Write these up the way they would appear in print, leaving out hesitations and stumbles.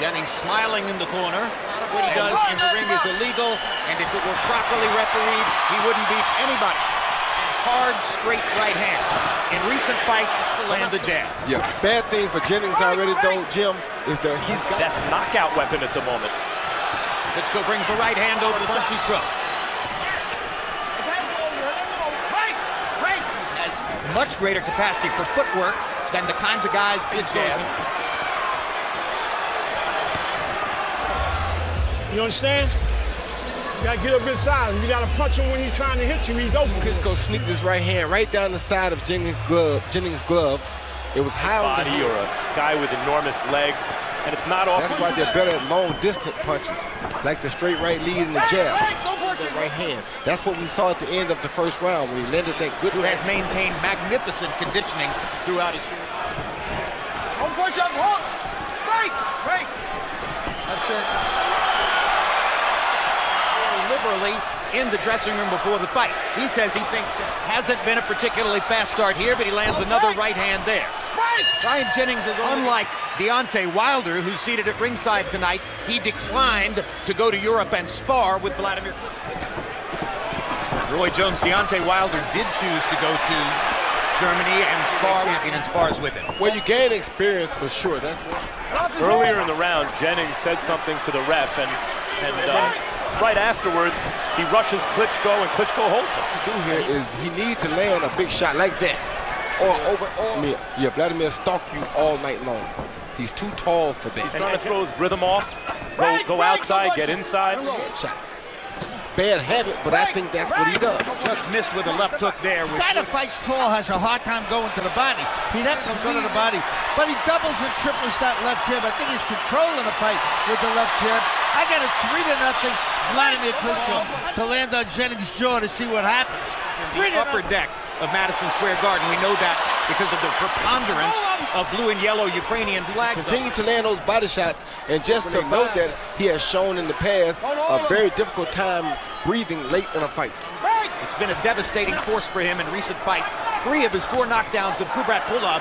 Jennings smiling in the corner. What he does in the ring is illegal, and if it were properly refereed, he wouldn't beat anybody. Hard, straight right hand. In recent fights, to land the jab. Yeah, bad thing for Jennings already, though, Jim, is that he's got... That's knockout weapon at the moment. Klitschko brings the right hand over the puncher's throat. He has much greater capacity for footwork than the kinds of guys Klitschko is. You understand? You gotta get up inside. You gotta punch him when he's trying to hit you. He's open. Klitschko sneaked his right hand right down the side of Jennings' gloves. It was high on the body, or a guy with enormous legs, and it's not off. That's why they're better at long-distance punches, like the straight right lead and the jab. That right hand. That's what we saw at the end of the first round when he landed that good. Who has maintained magnificent conditioning throughout his career. Don't push up, hooks. Break. That's it. Liberally in the dressing room before the fight. He says he thinks that hasn't been a particularly fast start here, but he lands another right hand there. Bryant Jennings is unlike Deontay Wilder, who's seated at ringside tonight. He declined to go to Europe and spar with Wladimir Klitschko. Roy Jones, Deontay Wilder did choose to go to Germany and spar and spars with him. Well, you gain experience for sure. That's what. Earlier in the round, Jennings said something to the ref, and right afterwards, he rushes Klitschko, and Klitschko holds him. What to do here is he needs to land a big shot like that. Or Vladimir stalked you all night long. He's too tall for that. He's trying to throw his rhythm off, go outside, get inside. Shot. Bad habit, but I think that's what he does. Just missed with a left hook there. The guy that fights tall has a hard time going to the body. He'd have to go to the body, but he doubles and triples that left jab. I think he's controlling the fight with the left jab. I got it 3-0. Wladimir Klitschko to land on Jennings' jaw to see what happens. The upper deck of Madison Square Garden. We know that because of the preponderance of blue and yellow Ukrainian flags. Continue to land those body shots, and just to note that he has shown in the past a very difficult time breathing late in a fight. It's been a devastating force for him in recent fights. 3 of his 4 knockdowns of Kubrat Pulev.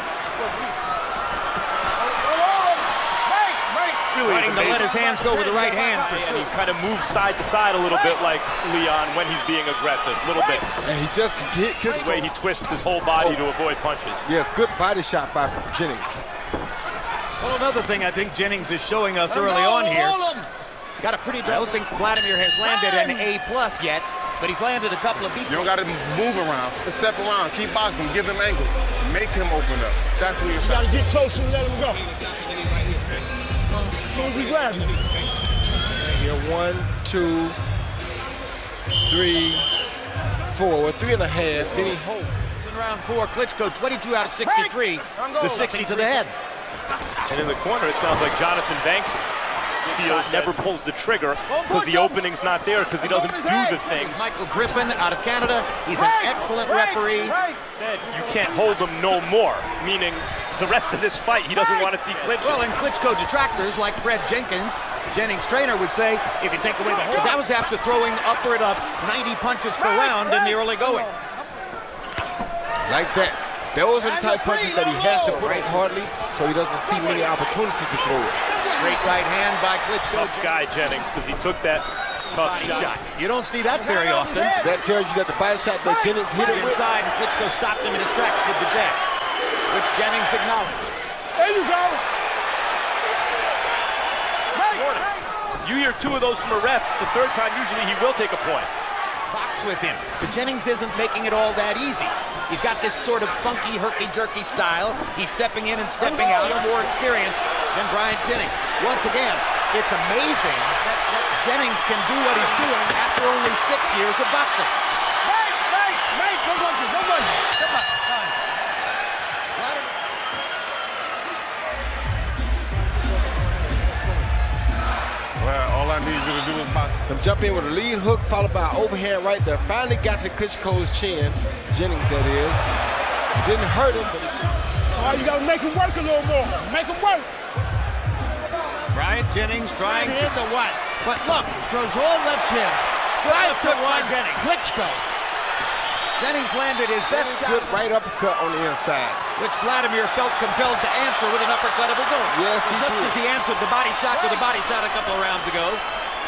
Fighting to let his hands go with the right hand. And he kind of moves side to side a little bit like Leon when he's being aggressive, a little bit. And he just hit Klitschko. The way he twists his whole body to avoid punches. Yes, good body shot by Jennings. Well, another thing I think Jennings is showing us early on here. Got a pretty, I don't think Wladimir has landed an A+ yet, but he's landed a couple of B+. You don't got to move around, just step around, keep boxing, give him angles, make him open up. That's where you're trying. You got to get closer and let him go. As soon as he grabs him. Here, 1, 2, 3, 4. Well, 3.5. Then he holds. In round 4, Klitschko 22 out of 63, the 60 to the head. And in the corner, it sounds like Jonathan Banks feels never pulls the trigger because the opening's not there, because he doesn't do the things. Michael Griffin out of Canada. He's an excellent referee. Said you can't hold him no more, meaning the rest of this fight he doesn't want to see Klitschko. Well, and Klitschko detractors like Fred Jenkins, Jennings' trainer, would say if you take away the hold, that was after throwing upward of 90 punches per round in the early going. Like that. Those are the type punches that he has to put in hardly, so he doesn't see many opportunities to throw it. Great right hand by Klitschko. Tough guy, Jennings, because he took that tough shot. You don't see that very often. That tells you that the body shot that Jennings hit it inside, and Klitschko stopped him in his tracks with the jab, which Jennings acknowledged. There you go. You hear 2 of those from a ref. The 3rd time, usually he will take a point. Box with him. But Jennings isn't making it all that easy. He's got this sort of funky, herky-jerky style. He's stepping in and stepping out, more experience than Bryant Jennings. Once again, it's amazing that Jennings can do what he's doing after only 6 years of boxing. Right. Go punches. Come on. Well, all I need you to do is box. Him jump in with a lead hook followed by an overhand right that finally got to Klitschko's chin. Jennings, that is. It didn't hurt him, but you got to make him work a little more. Make him work. Bryant Jennings trying to what? But look, he throws all left jabs. 5-1 Klitschko. Jennings landed his best shot, Good right uppercut on the inside. which Wladimir felt compelled to answer with an uppercut of his own. Yes, he Just did. as he answered the body shot with a body shot a couple of rounds ago,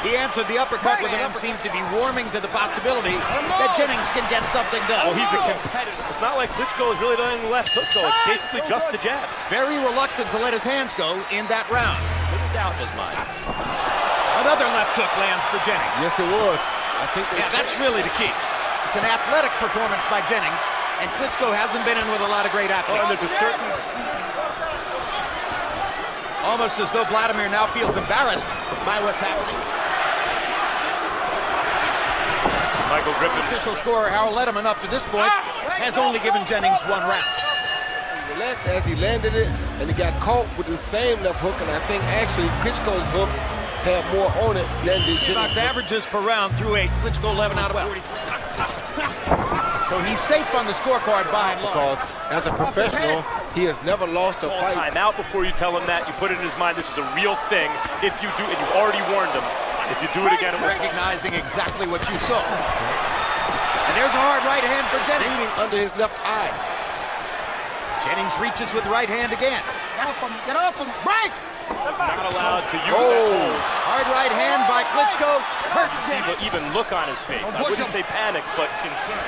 he answered the uppercut with an uppercut. Seemed to be warming to the possibility that Jennings can get something done. Well, he's a competitor. It's not like Klitschko is really letting the left hook go. It's basically just the jab. Very reluctant to let his hands go in that round. Little doubt in his mind. Another left hook lands for Jennings. Yes, it was. I think That's really the key. It's an athletic performance by Jennings, and Klitschko hasn't been in with a lot of great Oh, and athletes. there's a certain... Almost as though Wladimir now feels embarrassed by what's happening. Michael Griffin. Official scorer Harold Letterman up to this point has only given Jennings one round. he relaxed as he landed it, and he got caught with the same left hook, and I think actually Klitschko's hook had more on it than the Jennings. Box averages per round through 8. Klitschko 11 out of 43. So he's safe on the scorecard by and large. Because as a professional, he has never lost a Call fight. time out before you tell him that. You put it in his mind, this is a real thing. If you do, and you've already warned him, if you do it again, it will. Recognizing exactly what you saw. And there's a hard right hand for Jennings. Bleeding under his left eye. Jennings reaches with the right hand again. Get off him! Break! Not allowed to use that hold. Hard right hand by Klitschko. Hurt Jennings. Even look on his face. I wouldn't say panic, but concern.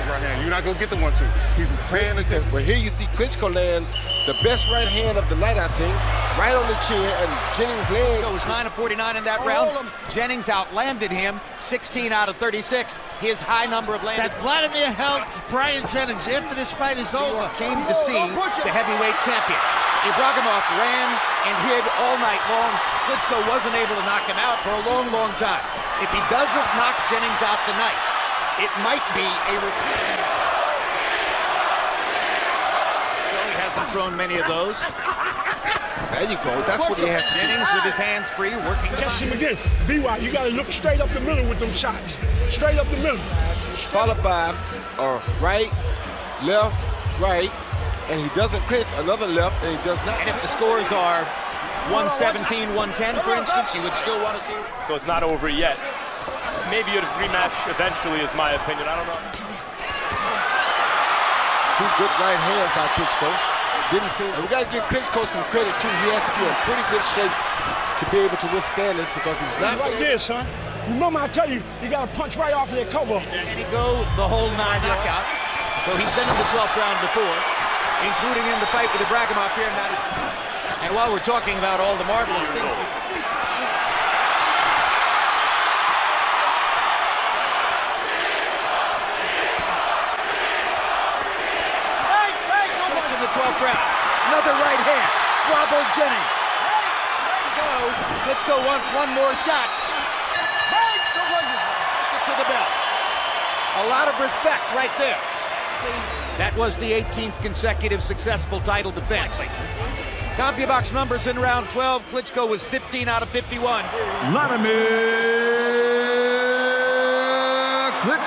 Right hand. You're not gonna get the 1-2. He's paying attention. But here you see Klitschko land the best right hand of the night, I think, right on the chin, and Jennings' legs. Klitschko was 9 of 49 in that round. Jennings outlanded him 16 out of 36. His high number of landed. That Wladimir held Bryant Jennings after this fight is over. Came to see the heavyweight champion. Ibrahimov ran and hid all night long. Klitschko wasn't able to knock him out for a long, long time. If he doesn't knock Jennings out tonight, it might be a repeat. He hasn't thrown many of those. There you go. That's what he has to do. Jennings with his hands free, working. Test him again. B.Y., you gotta look straight up the middle with them shots. Straight up the middle. Followed by a right, left, right, and he doesn't clinch, another left, and he does not. And if the scores are 117, 110, for instance, you would still want to see. So it's not over yet. Maybe a rematch eventually is my opinion. I don't know. Two good right hands by Klitschko. Didn't seem. We got to give Klitschko some credit too. He has to be in pretty good shape to be able to withstand this because he's not. Right there, son. Remember I tell you, you gotta punch right off of that cover. And he go the whole 9 knockout. So he's been in the 12th round before, including in the fight with Ibrahimov here in Madison. And while we're talking about all the marvelous things. In the 12th round. Another right hand. Wobbled Jennings. Klitschko wants one more shot. To the bell. A lot of respect right there. That was the 18th consecutive successful title defense. CompuBox numbers in round 12. Klitschko was 15 out of 51. Wladimir Klitschko.